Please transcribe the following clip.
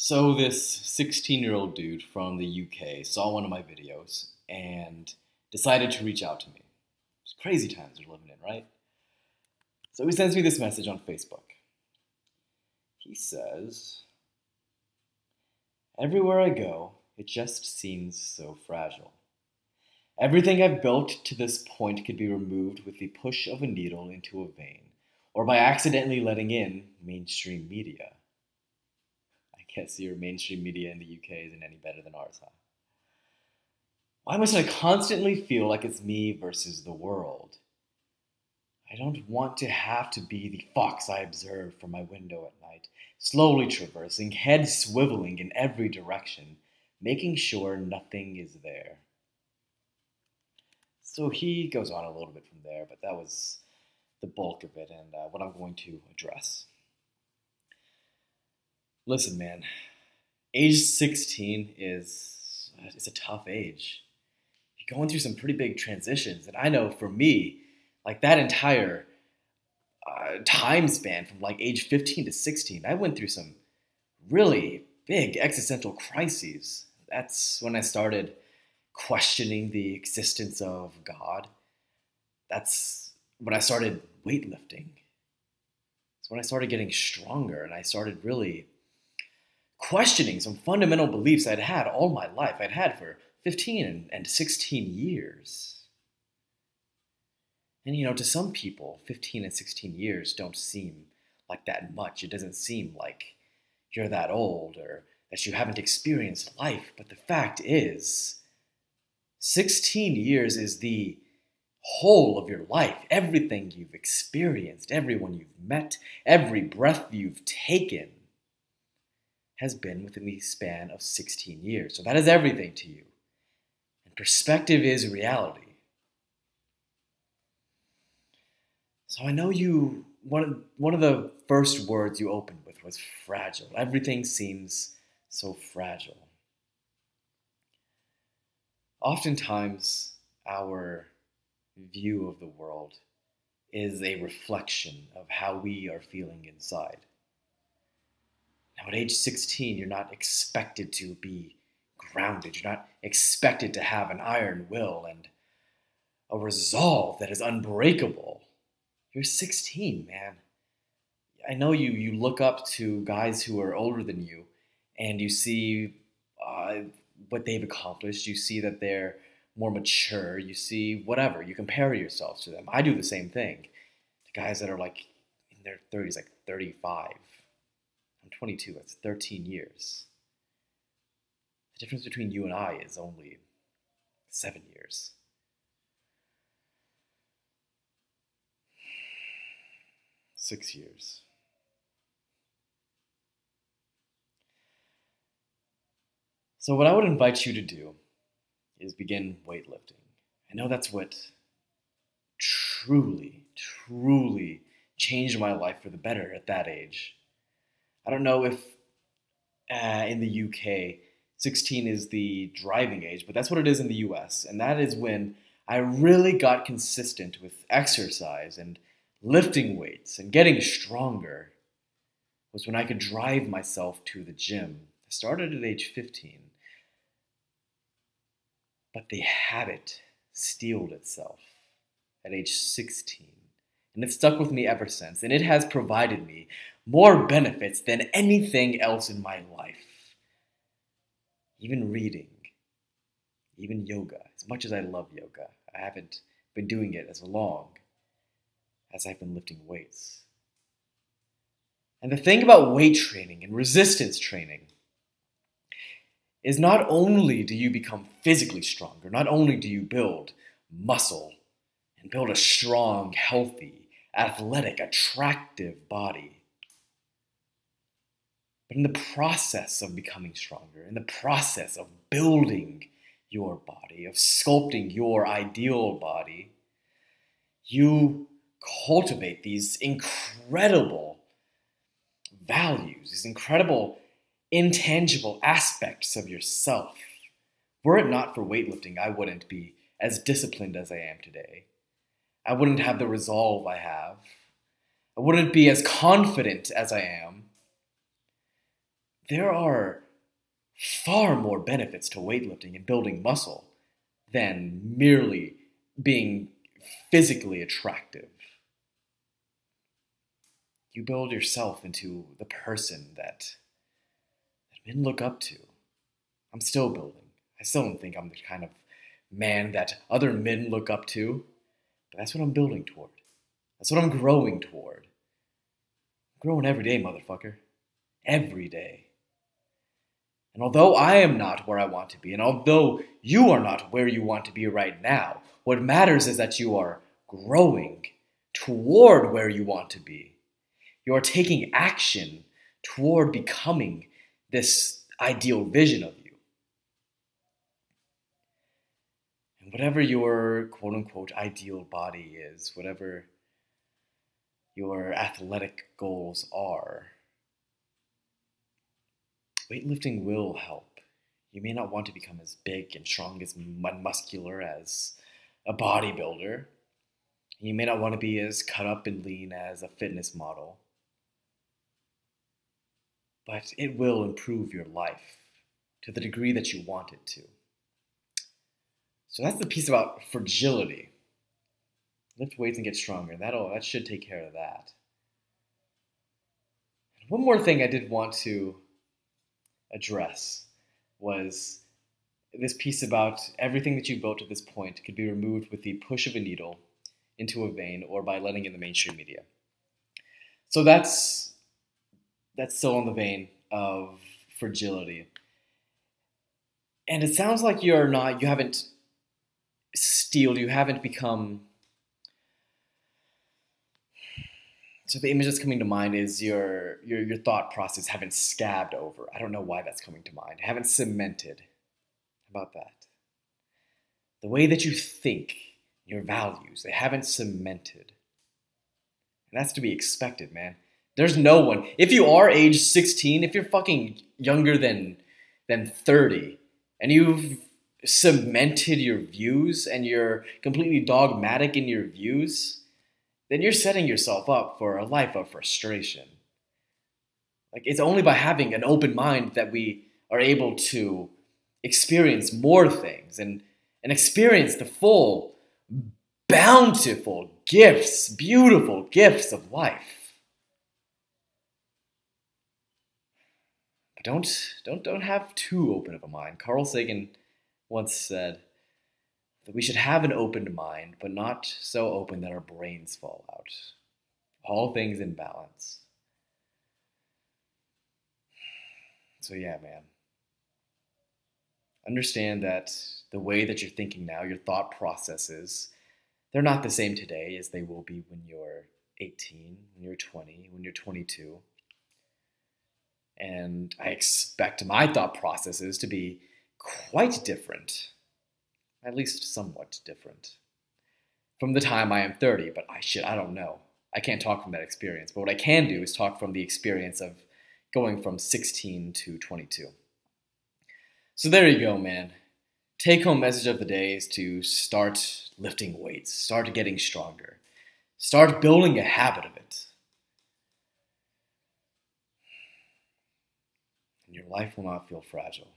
So this 16-year-old dude from the UK saw one of my videos and decided to reach out to me. It's crazy times we're living in, right? So he sends me this message on Facebook. He says, "Everywhere I go, it just seems so fragile. Everything I've built to this point could be removed with the push of a needle into a vein, or by accidentally letting in mainstream media." I guess your mainstream media in the UK isn't any better than ours, huh? Why must I constantly feel like it's me versus the world? I don't want to have to be the fox I observe from my window at night, slowly traversing, head swiveling in every direction, making sure nothing is there. So he goes on a little bit from there, but that was the bulk of it and what I'm going to address. Listen, man, age 16 is it's a tough age. You're going through some pretty big transitions, and I know for me, like that entire time span from like age 15 to 16, I went through some really big existential crises. That's when I started questioning the existence of God. That's when I started weightlifting. It's when I started getting stronger and I started really questioning some fundamental beliefs I'd had all my life. I'd had for 15 and 16 years. And to some people, 15 and 16 years don't seem like that much. It doesn't seem like you're that old or that you haven't experienced life. But the fact is, 16 years is the whole of your life. Everything you've experienced, everyone you've met, every breath you've taken has been within the span of 16 years. So that is everything to you. And perspective is reality. So I know one of the first words you opened with was fragile. Everything seems so fragile. Oftentimes, our view of the world is a reflection of how we are feeling inside. Now, at age 16, you're not expected to be grounded. You're not expected to have an iron will and a resolve that is unbreakable. You're 16, man. I know you look up to guys who are older than you, and you see what they've accomplished. You see that they're more mature. You see whatever. You compare yourself to them. I do the same thing. The guys that are like in their 30s, like 35. I'm 22. That's 13 years. The difference between you and I is only 7 years. 6 years. So what I would invite you to do is begin weightlifting. I know that's what truly, truly changed my life for the better at that age. I don't know if in the UK, 16 is the driving age, but that's what it is in the US. And that is when I really got consistent with exercise and lifting weights and getting stronger, was when I could drive myself to the gym. I started at age 15. But the habit steeled itself at age 16. And it stuck with me ever since. And it has provided me more benefits than anything else in my life. Even reading, even yoga. As much as I love yoga, I haven't been doing it as long as I've been lifting weights. And the thing about weight training and resistance training is not only do you become physically stronger, not only do you build muscle and build a strong, healthy, athletic, attractive body, but in the process of becoming stronger, in the process of building your body, of sculpting your ideal body, you cultivate these incredible values, these incredible intangible aspects of yourself. Were it not for weightlifting, I wouldn't be as disciplined as I am today. I wouldn't have the resolve I have. I wouldn't be as confident as I am. there are far more benefits to weightlifting and building muscle than merely being physically attractive. You build yourself into the person that men look up to. I'm still building. I still don't think I'm the kind of man that other men look up to, but that's what I'm building toward. That's what I'm growing toward. I'm growing every day, motherfucker. Every day. And although I am not where I want to be, and although you are not where you want to be right now, what matters is that you are growing toward where you want to be. You are taking action toward becoming this ideal vision of you. And whatever your quote unquote ideal body is, whatever your athletic goals are, weightlifting will help. You may not want to become as big and strong and muscular as a bodybuilder. You may not want to be as cut up and lean as a fitness model. But it will improve your life to the degree that you want it to. So that's the piece about fragility. Lift weights and get stronger. That should take care of that. One more thing I did want to address was this piece about everything that you've built to this point could be removed with the push of a needle into a vein or by letting in the mainstream media. So that's still in the vein of fragility. And it sounds like you haven't steeled, you haven't become. So the image that's coming to mind is your thought process haven't scabbed over. I don't know why that's coming to mind. Haven't cemented. How about that? The way that you think, your values, they haven't cemented. And that's to be expected, man. There's no one. If you are age 16, if you're fucking younger than 30, and you've cemented your views and you're completely dogmatic in your views, then you're setting yourself up for a life of frustration. Like, it's only by having an open mind that we are able to experience more things and experience the full, bountiful gifts, beautiful gifts of life. But don't have too open of a mind. Carl Sagan once said that we should have an open mind, but not so open that our brains fall out. All things in balance. So yeah, man. Understand that the way that you're thinking now, your thought processes, they're not the same today as they will be when you're 18, when you're 20, when you're 22. And I expect my thought processes to be quite different, at least somewhat different, from the time I am 30, but I don't know. I can't talk from that experience, but what I can do is talk from the experience of going from 16 to 22. So there you go, man. Take-home message of the day is to start lifting weights, start getting stronger, start building a habit of it. And your life will not feel fragile.